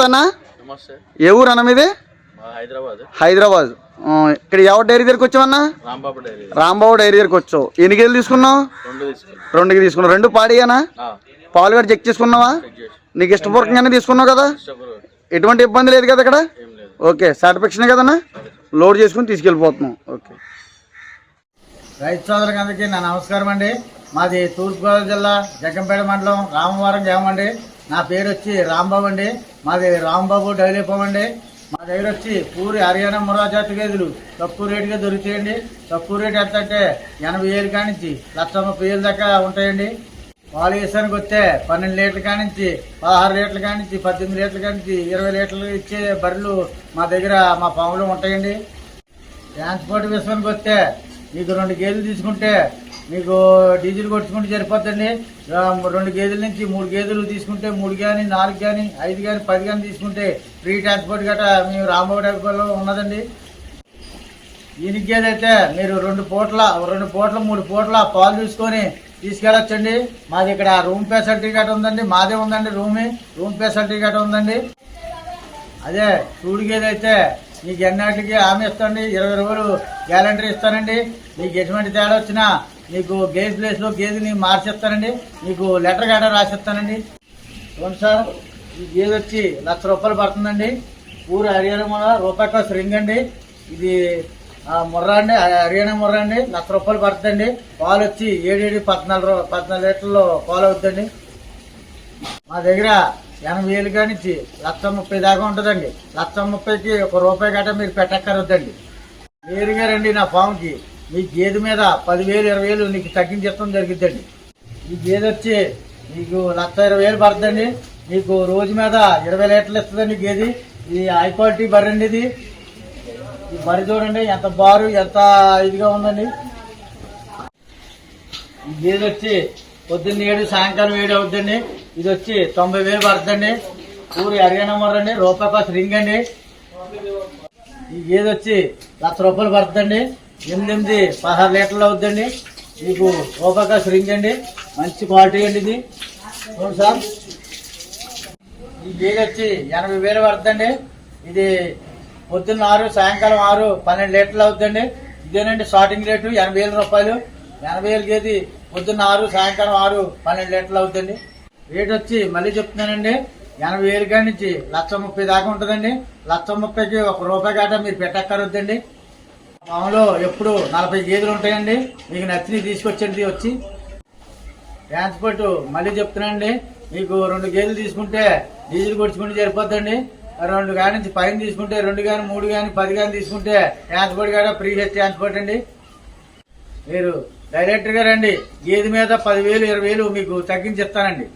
నమస్తే అన్న. ఏ ఊరు అన్న మీది? హైదరాబాద్. ఇక్కడ ఎవరి డైరీ దగ్గరికి వచ్చావన్నా? రాంబాబు డైరీ దగ్గరికి వచ్చావు. ఎన్ని గేదెలు తీసుకున్నావు? 2కి తీసుకున్నావు. 2 పాడియానా? పాలు కూడా చెక్ చేసుకున్నావా? నీకు ఇష్టపూర్వకంగానే తీసుకున్నావు కదా? ఎటువంటి ఇబ్బంది లేదు కదా ఇక్కడ? ఓకే, సాటిస్ఫాక్షన్ కదన్నా? లోడ్ చేసుకుని తీసుకెళ్ళిపోతున్నాం. ఓకే. రైతు సోదరులందరికీ నా నమస్కారం అండి. మాది తూర్పుగోదావరి జిల్లా జగ్గంపేట మండలం రామవరం గ్రామం అండి. నా పేరు వచ్చి రాంబాబు అండి. మాది రాంబాబు డైరీ ఫామ్ అండి. మా దగ్గర వచ్చి పూరి హర్యానా ముర్రా జాతి గేదెలు తక్కువ రేటుగా దొరుకుతాయండి. తక్కువ రేటు ఎంత అంటే 80,000 కానించి 1,30,000 దాకా ఉంటాయండి. పాలు వేసానికి వస్తే 12 లీటర్ల కానించి 16 లీటర్ల కానించి 18 లీటర్ల కానించి 20 లీటర్లు ఇచ్చే బర్రెలు మా దగ్గర మా ఫామ్లో ఉంటాయండి. ట్రాన్స్పోర్ట్ విషయానికి వస్తే మీకు 2 గేదెలు తీసుకుంటే మీకు డీజిల్ కొట్టుకుంటే సరిపోతుంది. 2 గేదెల నుంచి 3 గేదెలు తీసుకుంటే 3 కానీ 4 కానీ 5 కానీ 10 కానీ తీసుకుంటే ఫ్రీ ట్రాన్స్పోర్ట్ గట్రా మేము రాంబాబు డైరీలో ఉన్నదండి. ఈయన గేదె అయితే మీరు 2 పూట్ల 3 పూట్ల పాలు చూసుకొని తీసుకెళ్ళొచ్చండి. మాది ఇక్కడ రూమ్ ఫెసిలిటీ గట్రా ఉందండి. మాదే ఉందండి రూమ్ ఫెసిలిటీ గట్రా ఉందండి. అదే చూడు గేదె అయితే మీకు ఎన్నాటికి హామీ ఇస్తానండి. 20 రోజులు గ్యారంటీ ఇస్తానండి. మీకు ఎటువంటి తేడా వచ్చినా మీకు గేదె ప్లేస్లో గేదెని మార్చిస్తానండి. మీకు లెటర్ గట్రా రాసిస్తానండి. చూడండి సార్, ఈ గేదె వచ్చి ₹1,00,000 పడుతుందండి. పూరి హర్యానా ముర్రా రూపాయి కాస్ట్ రింగ్ అండి. ఇది ముర్రా అండి, హర్యానా ముర్రా అండి. ₹1,00,000 పడుతుందండి. పాలు వచ్చి 14 లీటర్లో పాలు అవుతుందండి. మా దగ్గర 80,000 కానించి 1,30,000 దాకా ఉంటుందండి. 1,30,000కి ₹1 గట్రా మీరు పెట్టక్కరొద్దండి. నేరుగా రండి నా ఫామ్కి. మీ గేదె మీద 10,000 20,000 నీకు తగ్గించడం జరుగుతుందండి. ఈ గేదె వచ్చి మీకు 1,20,000 పడుతుందండి. మీకు రోజు మీద 20 లీటర్లు ఇస్తుందండి గేదె. ఇది హై క్వాలిటీ బర్రె అండి. ఇది ఈ బర్రె చూడండి ఎంత బారు ఎంత ఇదిగా ఉందండి. ఈ గేదె వచ్చి పొద్దున్న 7 సాయంకాలం 7 అవుతుందండి. ఇది వచ్చి 90,000 పడుతుందండి. పూరి హర్యానా ముర్రా అండి, రూపాయి కాస్ట్ రింగ్ అండి. ఈ గేదె వచ్చి ₹1,00,000 పడుతుందండి. 16 లీటర్లు అవుతుందండి. మీకు రూపాయి కాస్ట్ రింగ్ అండి. మంచి క్వాలిటీ అండి ఇది. చూడండి సార్, ఈ గేదె వచ్చి 80,000 పడుతుందండి. ఇది పొద్దున్న 6 సాయంకాలం 6 12 లీటర్లు అవుతుందండి. ఇదేనండి స్టార్టింగ్ రేటు ₹80,000. 80,000 గేది పొద్దున్న 6 సాయంకాలం 6 12 లీటర్లు అవుతుందండి. రేట్ వచ్చి మళ్ళీ చెప్తున్నానండి, 80,000 కాడి నుంచి 1,30,000 దాకా ఉంటుందండి. 1,30,000కి ₹1 గట్రా మీరు పెట్టక్కరొద్దండి. మామూలు ఎప్పుడు 40 గేదెలు ఉంటాయండి. మీకు నచ్చినవి తీసుకొచ్చండి. వచ్చి ట్రాన్స్పోర్ట్ మళ్ళీ చెప్తున్నానండి, మీకు 2 గేదెలు తీసుకుంటే డీజిల్ కొట్టుకుంటే సరిపోద్దండి. 2 కాడి నుంచి పైన తీసుకుంటే 2 కానీ 3 కానీ 10 కానీ తీసుకుంటే ట్రాన్స్పోర్ట్ కూడా ఫ్రీ ట్రాన్స్పోర్ట్ అండి. మీరు డైరెక్ట్గా రండి. గేదె మీద 10,000 20,000 మీకు తగ్గించి ఇస్తానండి.